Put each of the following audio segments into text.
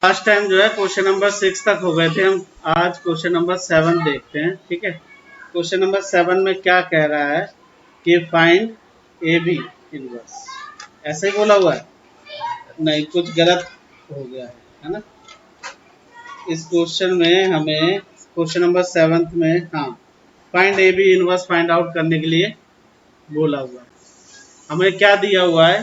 Last time जो है question number 6 तक हो गए थे हम। आज क्वेश्चन नंबर 7 देखते हैं। ठीक है, क्वेश्चन नंबर 7 में क्या कह रहा है कि फाइंड ए बी इनवर्स। ऐसे ही बोला हुआ है, नहीं कुछ गलत हो गया है ना। इस क्वेश्चन में हमें क्वेश्चन नंबर 7 में हाँ find A B inverse find out करने के लिए बोला हुआ है। हमें क्या दिया हुआ है,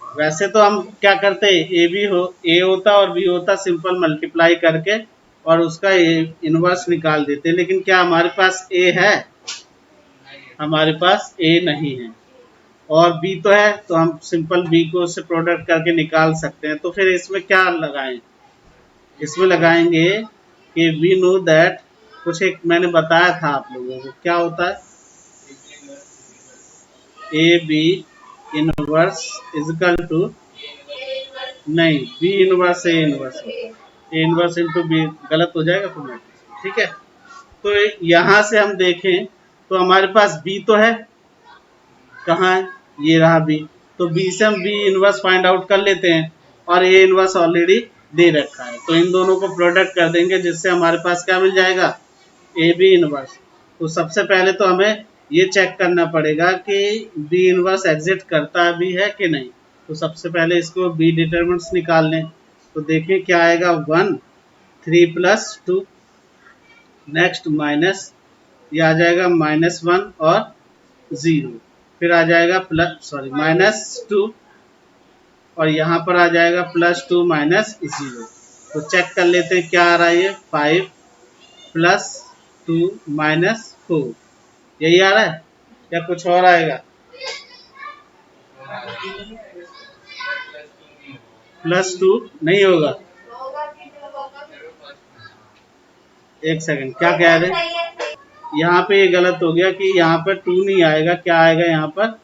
वैसे तो हम क्या करते हैं, ए बी हो, ए होता और बी होता, सिंपल मल्टीप्लाई करके और उसका इनवर्स निकाल देते, लेकिन क्या हमारे पास ए है? हमारे पास ए नहीं है और बी तो है, तो हम सिंपल बी को उससे प्रोडक्ट करके निकाल सकते हैं। तो फिर इसमें क्या लगाएं? इसमें लगाएंगे कि वी नो दैट, कुछ एक मैंने बताया था आप लोगों को, क्या होता है, A B inverse equal to, नहीं B inverse A inverse, A inverse into B गलत हो जाएगा तो मैं, ठीक है। तो यहां से हम देखें तो हमारे पास बी तो है, कहाँ है, ये रहा बी। तो बी से हम बी इनवर्स फाइंड आउट कर लेते हैं और ए इनवर्स ऑलरेडी दे रखा है, तो इन दोनों को प्रोडक्ट कर देंगे जिससे हमारे पास क्या मिल जाएगा, ए बी इनवर्स। तो सबसे पहले तो हमें ये चेक करना पड़ेगा कि बी इनवर्स एग्जिट करता भी है कि नहीं। तो सबसे पहले इसको बी डिटरमिनेंट्स निकाल लें। तो देखें क्या आएगा, 1 3 प्लस 2, नेक्स्ट माइनस, ये आ जाएगा -1 और 0, फिर आ जाएगा -2 और यहाँ पर आ जाएगा +2 -0। तो चेक कर लेते हैं क्या आ रहा है, ये 5 + 2 -4, यही आ रहा है या कुछ और आएगा? +2 नहीं होगा, एक सेकंड, क्या कह रहे हैं? यहाँ पे ये गलत हो गया कि यहाँ पर 2 नहीं आएगा, क्या आएगा, यहाँ पर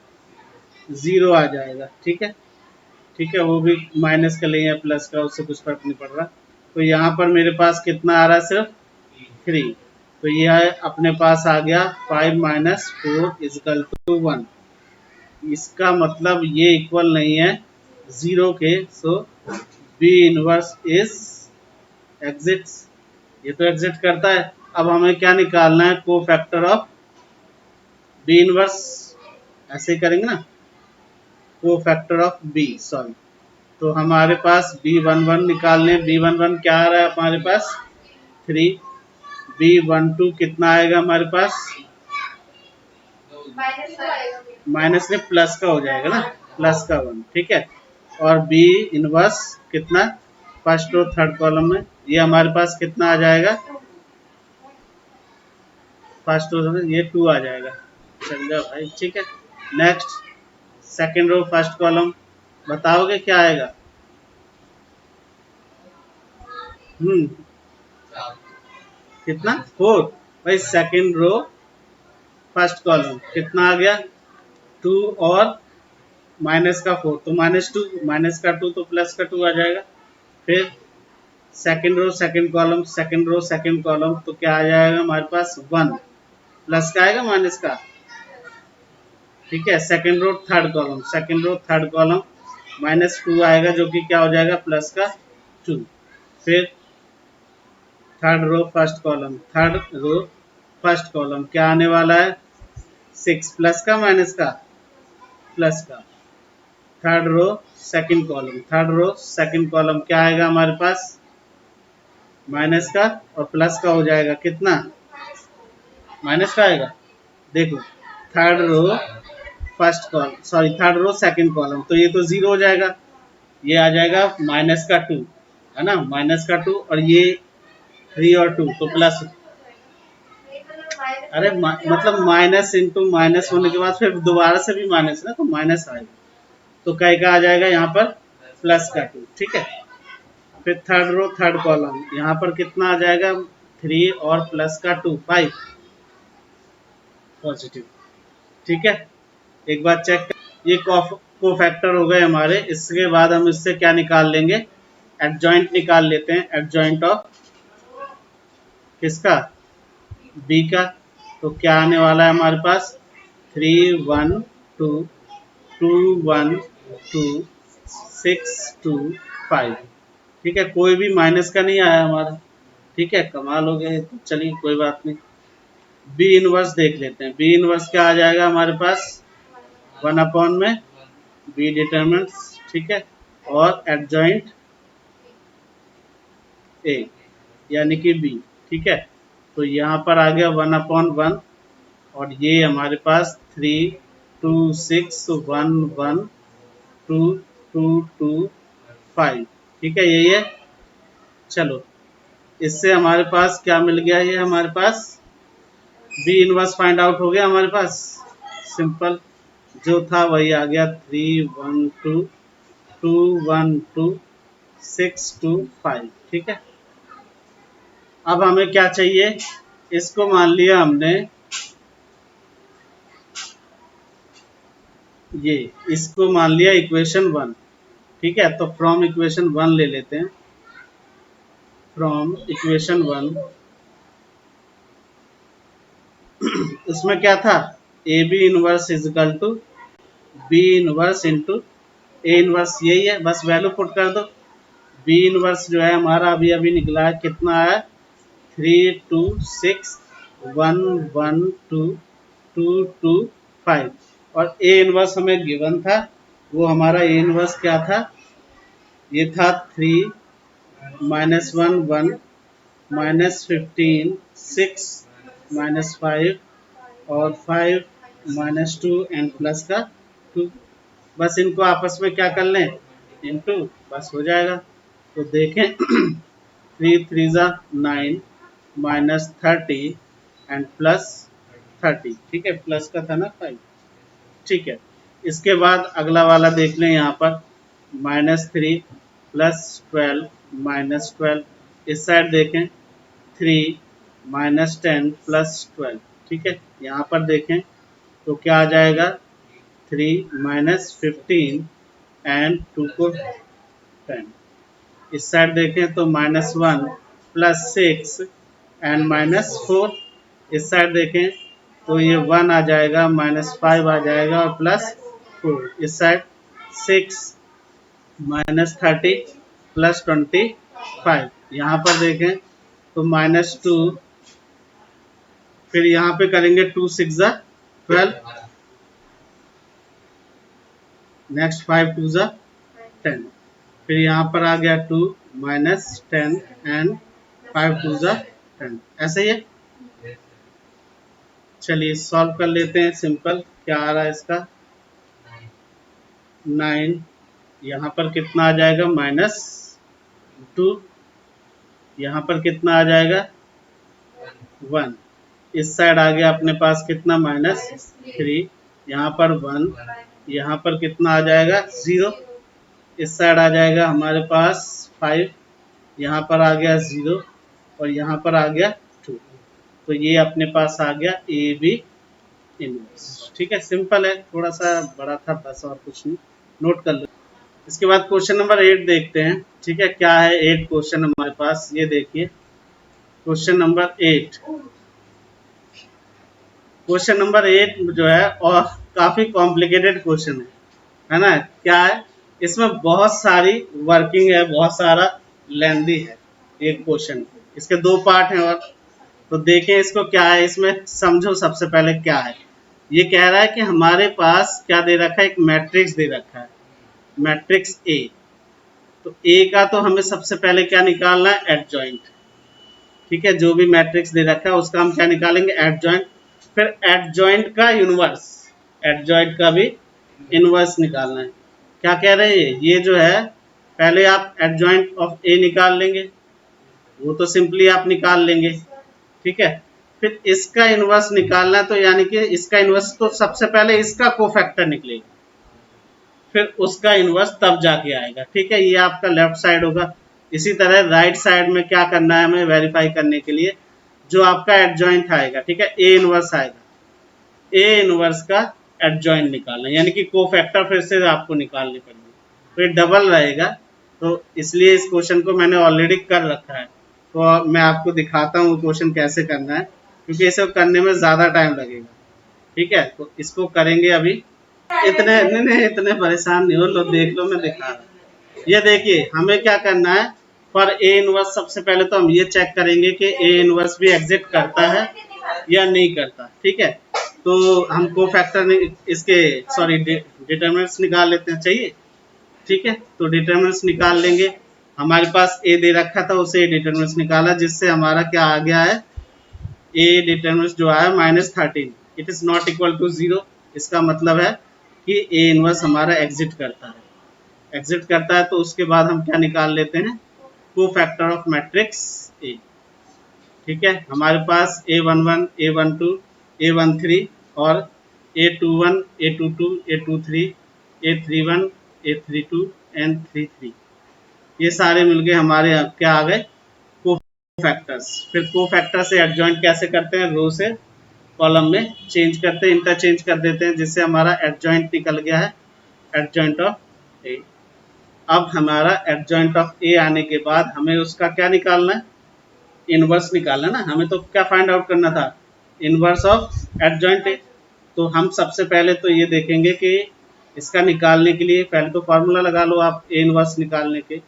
0 आ जाएगा। ठीक है, ठीक है, वो भी माइनस का लें या प्लस का, उससे कुछ फर्क नहीं पड़ रहा। तो यहाँ पर मेरे पास कितना आ रहा है, सिर्फ 3। तो यह अपने पास आ गया 5 - 4 = 1। इसका मतलब ये इक्वल नहीं है 0 के, सो बी इनवर्स इज एग्जिट्स, ये तो एग्जिट करता है। अब हमें क्या निकालना है, को फैक्टर ऑफ बी इनवर्स, ऐसे ही करेंगे ना, को फैक्टर ऑफ बी, सॉरी। तो हमारे पास B11 निकालने, B11 क्या आ रहा है हमारे पास, 3, B12 कितना आएगा हमारे पास, माइनस में प्लस का हो जाएगा ना, प्लस का 1, ठीक है। और बी इनवर्स कितना, फर्स्ट और थर्ड कॉलम में, ये हमारे पास कितना आ जाएगा, फर्स्ट रो ये 2 आ जाएगा, चल जाओ भाई, ठीक है। Next second row first column, बताओगे क्या आएगा? कितना, 4। भाई सेकंड रो फर्स्ट कॉलम कितना आ गया, 2 और माइनस का 4, तो -2, माइनस का 2 तो प्लस का 2 आ जाएगा। फिर second row second column, second row second column, तो क्या आ जाएगा हमारे पास, 1, प्लस का आएगा माइनस का, ठीक है। Second row third column, second row third column -2 आएगा, जो कि क्या हो जाएगा, प्लस का 2। फिर third row first column, third row first column क्या आने वाला है, 6, प्लस का माइनस का, प्लस का। Third row second column, third row second column क्या आएगा हमारे पास, माइनस का और प्लस का हो जाएगा, कितना, माइनस का आएगा। देखो third row first column, sorry third row second column, तो ये तो 0 हो जाएगा, ये आ जाएगा -2, है ना, -2, और ये 3 और 2 तो प्लस, अरे मतलब माइनस इंटू माइनस होने के बाद फिर दोबारा से भी माइनस ना, तो माइनस आएगा, तो कई का आ जाएगा यहाँ पर प्लस का 2, ठीक है। फिर थर्ड रो थर्ड कॉलम, यहाँ पर कितना आ जाएगा, 3 और प्लस का 2, 5 पॉजिटिव, ठीक है। एक बार चेक कर, ये को फैक्टर हो गए हमारे। इसके बाद हम इससे क्या निकाल लेंगे, एडजॉइंट निकाल लेते हैं, एडजॉइंट ऑफ किसका, बी का। तो क्या आने वाला है हमारे पास, 3 1 2 2 1 2 6 2 5, ठीक है, कोई भी माइनस का नहीं आया हमारा। ठीक है, कमाल हो गया। तो चलिए कोई बात नहीं। बी इनवर्स देख लेते हैं। बी इनवर्स क्या आ जाएगा हमारे पास, 1 में बी डिटरमिनेंट्स। ठीक है, और एडजॉइंट ए यानी कि बी। ठीक है, तो यहाँ पर आ गया 1/1 और ये हमारे पास 3 2 6 1 1 2 2 2 5। ठीक है, यही है। चलो, इससे हमारे पास क्या मिल गया, ये हमारे पास बी इनवर्स फाइंड आउट हो गया हमारे पास। सिंपल, जो था वही आ गया, 3 1 2 2 1 2 6 2 5। ठीक है, अब हमें क्या चाहिए, इसको मान लिया हमने, ये इसको मान लिया इक्वेशन 1। ठीक है, तो फ्रॉम इक्वेशन 1 ले लेते हैं। फ्रॉम इक्वेशन 1 उसमें क्या था, A B inverse is equal to B inverse into A inverse, यही है, बस वैल्यू पुट कर दो। बी इनवर्स जो है हमारा अभी अभी निकला है, कितना है, 3 2 6 1 1 2 2 2 5। और ए इनवर्स हमें गिवन था, वो हमारा ए इनवर्स क्या था, ये था 3 -1 1 -15 6 -5 और 5 -2 एंड प्लस का 2। बस इनको आपस में क्या कर लें, इनटू, बस हो जाएगा। तो देखें 3 3 9 -30 एंड प्लस 30। ठीक है, प्लस का था ना 5। ठीक है, इसके बाद अगला वाला देख लें, यहाँ पर -3 +12 -12। इस साइड देखें 3 -10 +12। ठीक है, यहाँ पर देखें तो क्या आ जाएगा, 3 -15 एंड 2 को 10। इस साइड देखें तो -1 +6 एंड -4। इस साइड देखें तो ये 1 आ जाएगा, -5 आ जाएगा और +4। इस साइड 6 -30 +25। यहाँ पर देखें तो -2, फिर यहाँ पे करेंगे 2 6 12, नेक्स्ट 5 2 10। फिर यहाँ पर आ गया 2 -10 एंड 5 2 10, ऐसे ही है। चलिए सॉल्व कर लेते हैं। सिंपल, क्या आ रहा है इसका, 9। यहाँ पर कितना आ जाएगा, -2। यहाँ पर कितना आ जाएगा, 1। इस साइड आ गया अपने पास कितना, -3। यहाँ पर 1। यहाँ पर कितना आ जाएगा, 0। इस साइड आ जाएगा हमारे पास 5। यहाँ पर आ गया 0 और यहाँ पर आ गया 2। तो ये अपने पास आ गया ए बी इनवर्स। ठीक है, सिंपल है, थोड़ा सा बड़ा था बस, और कुछ नहीं, नोट कर लो। इसके बाद क्वेश्चन नंबर 8 देखते हैं। ठीक है, क्या है 8 क्वेश्चन हमारे पास, ये देखिए क्वेश्चन नंबर 8। क्वेश्चन नंबर 8 जो है और काफी कॉम्प्लिकेटेड क्वेश्चन है ना। क्या है, इसमें बहुत सारी वर्किंग है, बहुत सारा लेंदी है एक क्वेश्चन। इसके 2 पार्ट हैं, और तो देखें इसको क्या है, इसमें समझो सबसे पहले क्या है। ये कह रहा है कि हमारे पास क्या दे रखा है, एक मैट्रिक्स दे रखा है, मैट्रिक्स ए। तो ए का तो हमें सबसे पहले क्या निकालना है, एडजॉइंट। ठीक है, जो भी मैट्रिक्स दे रखा है उसका हम क्या निकालेंगे, एडजॉइंट। फिर एडजॉइंट का इनवर्स, एडजॉइंट का भी इनवर्स निकालना है। क्या कह रहे हैं ये जो है, पहले आप एडजॉइंट ऑफ ए निकाल लेंगे, वो तो सिंपली आप निकाल लेंगे। ठीक है, फिर इसका इनवर्स निकालना है, तो यानी कि इसका इनवर्स तो सबसे पहले इसका कोफैक्टर निकलेगा, फिर उसका इनवर्स तब जाके आएगा। ठीक है, ये आपका लेफ्ट साइड होगा। इसी तरह राइट साइड में क्या करना है हमें वेरीफाई करने के लिए, जो आपका एडजॉइंट आएगा, ठीक है, ए इनवर्स आएगा, ए इनवर्स का एडजॉइंट निकालना, यानी कि कोफैक्टर फिर से आपको निकालने पड़ेंगे, तो ये डबल रहेगा। तो इसलिए इस क्वेश्चन को मैंने ऑलरेडी कर रखा है, तो मैं आपको दिखाता हूँ क्वेश्चन कैसे करना है, क्योंकि इसे करने में ज़्यादा टाइम लगेगा। ठीक है, तो इसको करेंगे अभी। इतने नहीं, इतने परेशान नहीं हो लो, देख लो मैं दिखा रहा हूँ। ये देखिए हमें क्या करना है, फॉर ए इनवर्स सबसे पहले तो हम ये चेक करेंगे कि ए इनवर्स भी एग्जिट करता है या नहीं करता। ठीक है, तो हम को फैक्टर इसके सॉरी डिटरमिनेंट्स निकाल लेते हैं, चाहिए। ठीक है, तो डिटरमिनेंट्स निकाल लेंगे। हमारे पास ए दे रखा था, उसे डिटरमिनेंट्स निकाला, जिससे हमारा क्या आ गया है, ए डिटरमिनेंट्स जो आया -13। It is not equal to 0। इसका मतलब है कि ए इनवर्स हमारा एग्जिट करता है। एग्जिट करता है तो उसके बाद हम क्या निकाल लेते हैं, कोफैक्टर ऑफ मैट्रिक्स ए। ठीक है, हमारे पास A11, A12, A13 और A21, A22, A23, A31, A32 and 33, ये सारे मिलके हमारे क्या आ गए, कोफैक्टर्स। फिर कोफैक्टर से एडजॉइंट कैसे करते हैं, रो से कॉलम में चेंज करते हैं, इंटरचेंज कर देते हैं, जिससे हमारा एडजॉइंट निकल गया है, एडजॉइंट ऑफ ए। अब हमारा एडजॉइंट ऑफ ए आने के बाद हमें उसका क्या निकालना है, इनवर्स निकालना ना। हमें तो क्या फाइंड आउट करना था, इनवर्स ऑफ एडजॉइंट ए। तो हम सबसे पहले तो ये देखेंगे कि इसका निकालने के लिए पहले तो फार्मूला लगा लो आप ए इनवर्स निकालने के।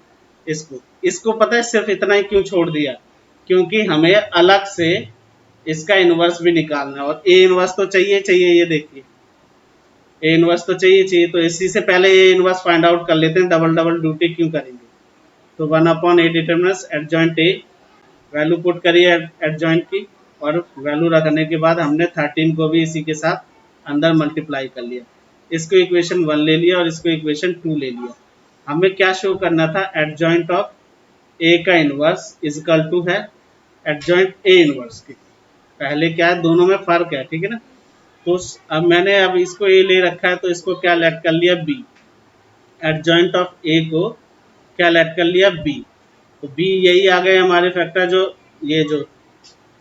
इसको पता है सिर्फ इतना ही क्यों छोड़ दिया, क्योंकि हमें अलग से इसका इनवर्स भी निकालना है, और ए इनवर्स तो चाहिए चाहिए। ये देखिए, ए इनवर्स तो चाहिए, तो इसी से पहले ए इनवर्स फाइंड आउट कर लेते हैं, डबल डबल ड्यूटी क्यों करेंगे। तो 1/a determinants adjoint A, value put करिए एडजॉइंट की, और वैल्यू रखने के बाद हमने 13 को भी इसी के साथ अंदर मल्टीप्लाई कर लिया। इसको इक्वेशन 1 ले लिया और इसको इक्वेशन 2 ले लिया। हमें क्या शो करना था, एडजॉइंट ऑफ ए का इनवर्स इजकल टू है एडजॉइंट ए इनवर्स के। पहले क्या है, दोनों में फर्क है, ठीक है ना। तो अब मैंने अब इसको ए ले रखा है, तो इसको क्या लेट कर लिया, बी। एडजॉइंट ऑफ ए को क्या लेट कर लिया, बी। तो बी यही आ गए हमारे फैक्टर, जो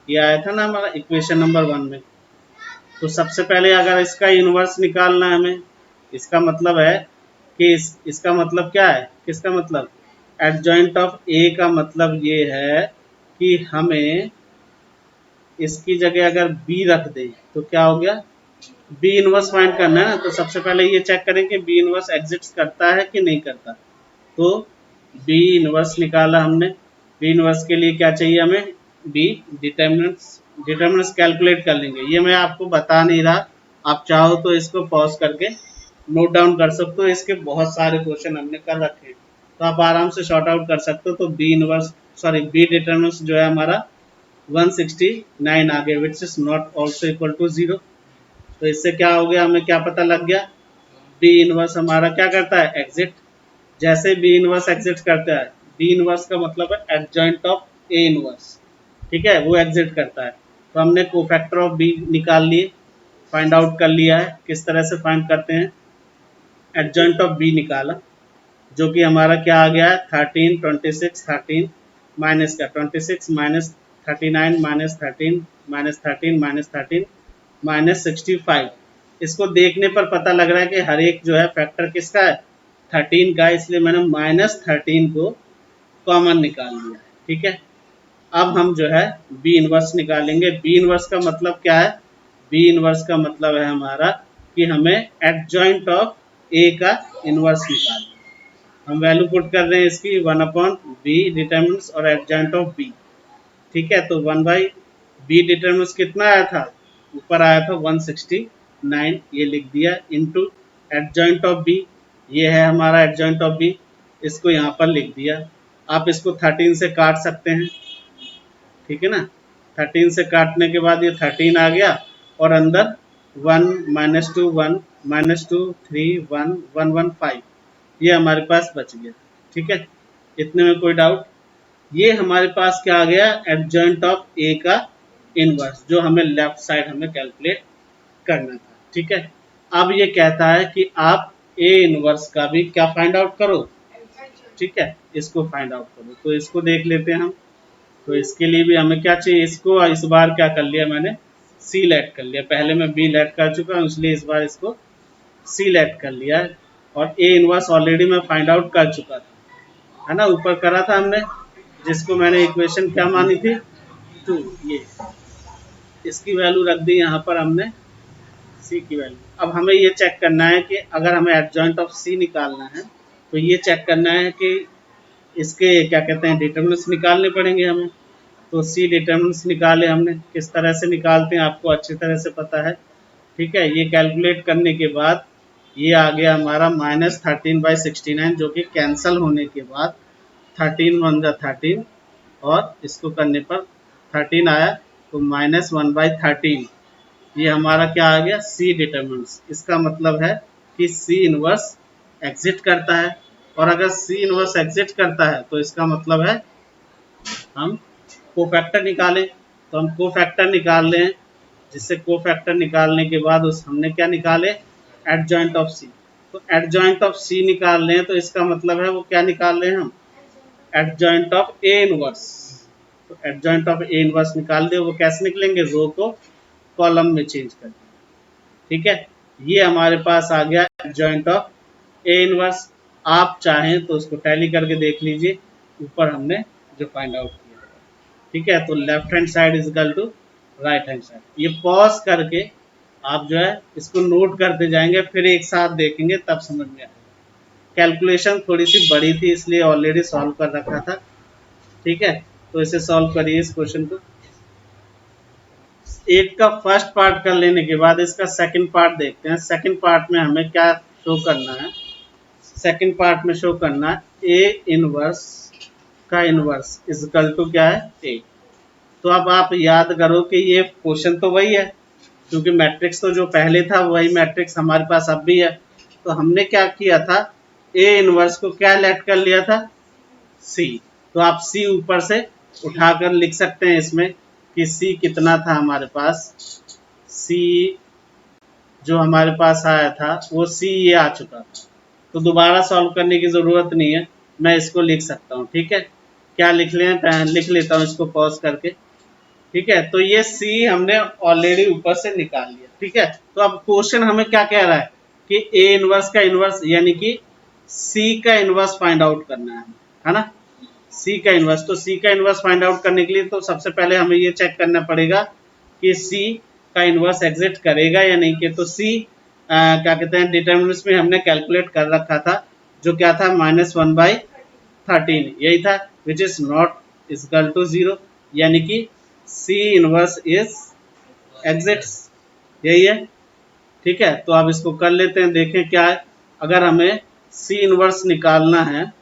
ये आया था ना हमारा इक्वेशन नंबर 1 में। तो सबसे पहले अगर इसका इनवर्स निकालना है हमें, इसका मतलब है कि इसका मतलब क्या है, किसका मतलब, एडजॉइंट ऑफ ए का मतलब ये है कि हमें इसकी जगह अगर बी रख दे तो क्या हो गया, बी इनवर्स फाइंड करना है ना। तो सबसे पहले ये चेक करें कि बी इनवर्स एग्जिस्ट करता है कि नहीं करता। तो बी इनवर्स निकाला हमने। बी इनवर्स के लिए क्या चाहिए हमें, बी डिटरमिनेंट्स कैलकुलेट कर लेंगे। ये मैं आपको बता नहीं रहा, आप चाहो तो इसको पॉज करके नोट डाउन कर सकते हो, इसके बहुत सारे क्वेश्चन हमने कर रखे हैं, तो आप आराम से शॉर्ट आउट कर सकते हो। तो बी डिटरमिनेंट्स जो है हमारा 169 आ गया, which is not also equal to 0। तो इससे क्या हो गया, हमें क्या पता लग गया, बी इनवर्स हमारा क्या करता है, एग्जिट। जैसे बी इनवर्स एग्जिट करता है, बी इनवर्स का मतलब है एडजॉइंट ऑफ ए इनवर्स, ठीक है, वो एग्जिट करता है। तो हमने कोफैक्टर ऑफ बी निकाल लिए, फाइंड आउट कर लिया है। किस तरह से फाइंड करते हैं, एडजॉइंट ऑफ बी निकाला, जो कि हमारा क्या आ गया है, 13, 26, 13 माइनस का 26 minus 39 minus 13 minus 13 minus 13 minus 65। इसको देखने पर पता लग रहा है कि हर एक जो है फैक्टर किसका है, 13 का, इसलिए मैंने -13 को कॉमन निकाल लिया है। ठीक है, अब हम जो है बी इनवर्स निकालेंगे। बी इनवर्स का मतलब क्या है, बी इनवर्स का मतलब है हमारा कि हमें एडजॉइंट ऑफ ए का इनवर्स निकालना। हम वैल्यू पुट कर रहे हैं इसकी 1/b डिटरमिनेंट्स और एडजॉइंट ऑफ बी। ठीक है, तो 1/b डिटरमिनेंट्स कितना आया था, ऊपर आया था 169, ये लिख दिया, इनटू एडजॉइंट ऑफ बी, ये है हमारा एडजॉइंट ऑफ बी, इसको यहाँ पर लिख दिया। आप इसको 13 से काट सकते हैं, ठीक है ना। 13 से काटने के बाद ये 13 आ गया, और अंदर 1 -2 1 -2 3 1 1 1 5, ये हमारे पास बच गया। ठीक है, इतने में कोई डाउट। ये हमारे पास क्या आ गया, एडजॉइंट ऑफ ए का इनवर्स, जो हमें लेफ्ट साइड हमें कैलकुलेट करना था। ठीक है, अब ये कहता है कि आप ए इनवर्स का भी क्या फाइंड आउट करो। ठीक है, इसको फाइंड आउट करो, तो इसको देख लेते हैं हम। तो इसके लिए भी हमें क्या चाहिए, इसको इस बार क्या कर लिया मैंने, सी लेट कर लिया। पहले मैं बी लेट कर चुका हूँ, इसलिए इस बार इसको सी लेट कर लिया है। और ए इनवर्स ऑलरेडी मैं फाइंड आउट कर चुका था, है ना, ऊपर करा था हमने, जिसको मैंने इक्वेशन क्या मानी थी, 2। ये इसकी वैल्यू रख दी यहाँ पर हमने, सी की वैल्यू। अब हमें ये चेक करना है कि अगर हमें एडजॉइंट ऑफ सी निकालना है, तो ये चेक करना है कि इसके क्या कहते हैं डिटर्मिनेंट्स निकालने पड़ेंगे हमें। तो सी डिटर्मिनेंट्स निकाले हमने, किस तरह से निकालते हैं आपको अच्छी तरह से पता है। ठीक है, ये कैलकुलेट करने के बाद ये आ गया हमारा -13/69, जो कि कैंसल होने के बाद 13 वन जा 13 और इसको करने पर 13 आया, तो -1/13 ये हमारा क्या आ गया, सी डिटर्मिनेंट्स। इसका मतलब है कि सी इनवर्स एग्जिट करता है, और अगर सी इनवर्स एग्जिट करता है तो इसका मतलब है हम कोफैक्टर निकालें। तो हम कोफैक्टर निकाल लें, जिससे कोफैक्टर निकालने के बाद उस हमने क्या निकाले, एडजॉइंट ऑफ सी। तो एडजॉइंट ऑफ सी निकाल लें तो इसका मतलब है वो क्या निकाल रहे हैं हम, एडजॉइंट ऑफ ए इनवर्स। तो एडजॉइंट ऑफ ए इनवर्स निकाल दे, वो कैसे निकलेंगे, रो को कॉलम में चेंज कर। ठीक है, ये हमारे पास आ गया एडजॉइंट ऑफ ए इनवर्स। आप चाहें तो उसको टैली करके देख लीजिए, ऊपर हमने जो फाइंड आउट किया। ठीक है, तो left hand side is equal to right hand side. ये पॉज करके आप जो है इसको नोट करते जाएंगे, फिर एक साथ देखेंगे तब समझ में आएगा। कैलकुलेशन थोड़ी सी बड़ी थी इसलिए ऑलरेडी सॉल्व कर रखा था। ठीक है, तो इसे सॉल्व करिए इस क्वेश्चन को। 8 का फर्स्ट पार्ट कर लेने के बाद इसका सेकंड पार्ट देखते हैं। सेकंड पार्ट में हमें क्या शो करना है, सेकंड पार्ट में शो करना है ए इनवर्स का इनवर्स इज इक्वल टू क्या है, ए। तो अब आप याद करो कि ये क्वेश्चन तो वही है, क्योंकि मैट्रिक्स तो जो पहले था वही मैट्रिक्स हमारे पास अब भी है। तो हमने क्या किया था, ए इनवर्स को क्या लेट कर लिया था, सी। तो आप सी ऊपर से उठाकर लिख सकते हैं इसमें कि सी कितना था हमारे पास, सी जो हमारे पास आया था वो सी ये आ चुका था। तो दोबारा सॉल्व करने की ज़रूरत नहीं है, मैं इसको लिख सकता हूँ। ठीक है, क्या लिख लें, लिख लेता हूँ इसको पॉज करके। ठीक है, तो ये सी हमने ऑलरेडी ऊपर से निकाल लिया। ठीक है, तो अब क्वेश्चन हमें क्या कह रहा है कि ए इनवर्स का इनवर्स यानी कि सी का इनवर्स फाइंड आउट करना है ना, सी का इनवर्स। तो सी का इनवर्स फाइंड आउट करने के लिए तो सबसे पहले हमें ये चेक करना पड़ेगा कि सी का इनवर्स एग्जिट करेगा या नहीं। कि तो सी क्या कहते हैं डिटर्मिनेंट्स में हमने कैलकुलेट कर रखा था, जो क्या था -1/13 यही था, which is not equal to 0, यानी कि सी इनवर्स इज एग्जिट्स, यही है। ठीक है, तो अब इसको कर लेते हैं, देखें क्या है। अगर हमें सी इनवर्स निकालना है,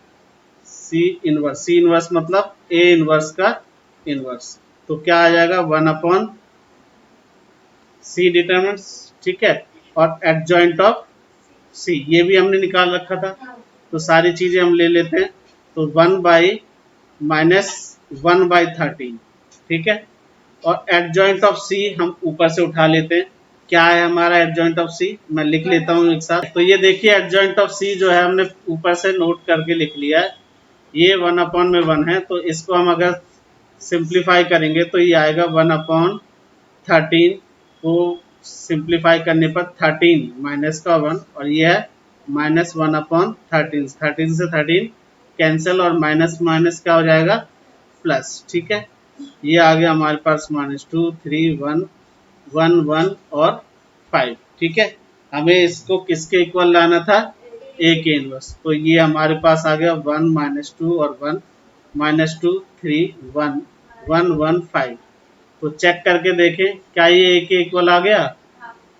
सी इनवर्स मतलब ए इनवर्स का इनवर्स, तो क्या आ जाएगा 1 सी डिटर्मिनेंट्स। ठीक है, और एडजॉइंट ऑफ सी ये भी हमने निकाल रखा था, तो सारी चीजें हम ले लेते हैं। तो 1/-1/13। ठीक है, और एडजॉइंट ऑफ सी हम ऊपर से उठा लेते हैं। क्या है हमारा एडजॉइंट ऑफ सी, मैं लिख लेता हूँ एक साथ। तो ये देखिए एडजॉइंट ऑफ सी जो है हमने ऊपर से नोट करके लिख लिया है, ये 1/1 है। तो इसको हम अगर सिंप्लीफाई करेंगे तो ये आएगा 1/13 को सिंप्लीफाई करने पर 13 माइनस का 1, और ये है -1/13। 13 से 13 कैंसिल, और माइनस माइनस क्या हो जाएगा, प्लस। ठीक है, ये आ गया हमारे पास -2 3 1 1 1 और 5। ठीक है, हमें इसको किसके इक्वल लाना था, ए के इनवर्स। तो ये हमारे पास आ गया 1 -2 और 1 -2 3 1 1 1 5। तो चेक करके देखें क्या ये ए के इक्वल आ गया।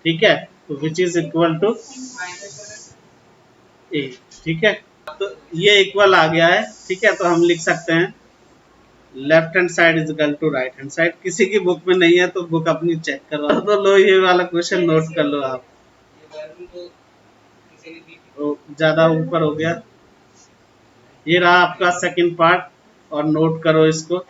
ठीक है, तो विच इज इक्वल टू ए। ठीक है, तो ये इक्वल आ गया है। ठीक है, तो हम लिख सकते हैं left hand side is equal to right hand side. किसी की बुक में नहीं है तो बुक अपनी चेक करवा तो लो, ये वाला क्वेश्चन नोट कर लो आप। तो ज्यादा ऊपर हो गया। ये रहा आपका सेकंड पार्ट, और नोट करो इसको।